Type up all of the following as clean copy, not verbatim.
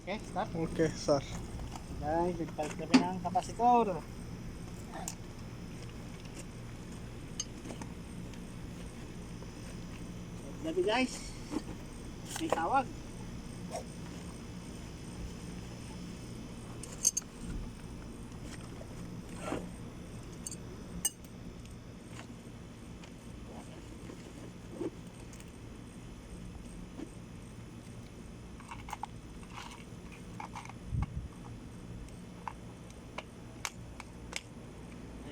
Okay, start. Okay, sir. Guys, nagpalit kami ng kapasitor. Gabi guys, may tawag.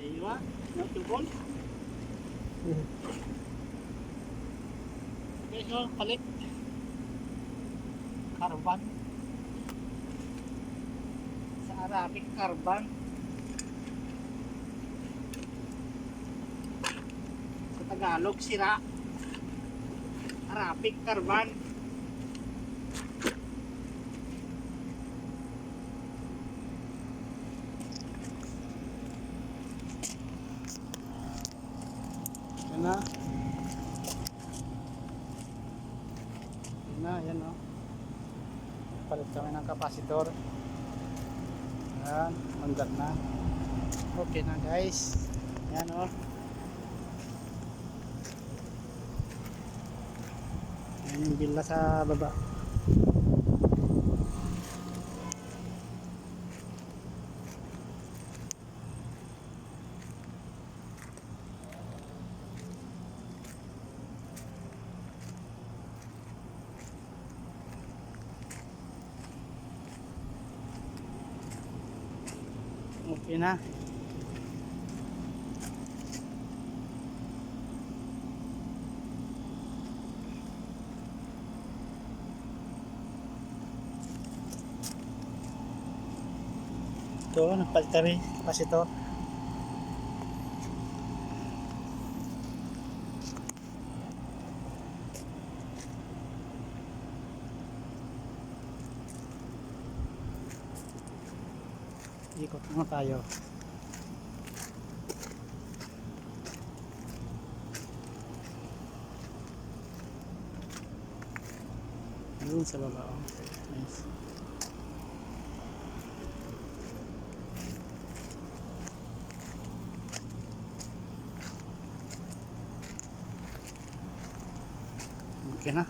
Ayun, nagtubol. Okay, so palit. Carbon. Sa Arabic, carbon. Sa Tagalog, sira. Arabic, carbon. Yan na. Yan na, yan o. Palit kami ng kapasitor. Yan, mandar na. Okay na guys. Yan o. Yan yung bila sa baba. Okay na. Ito, nagpalit kami kapasitor. Ikot mo tayo. Doon sa baba. Oh. Nice. Okay na.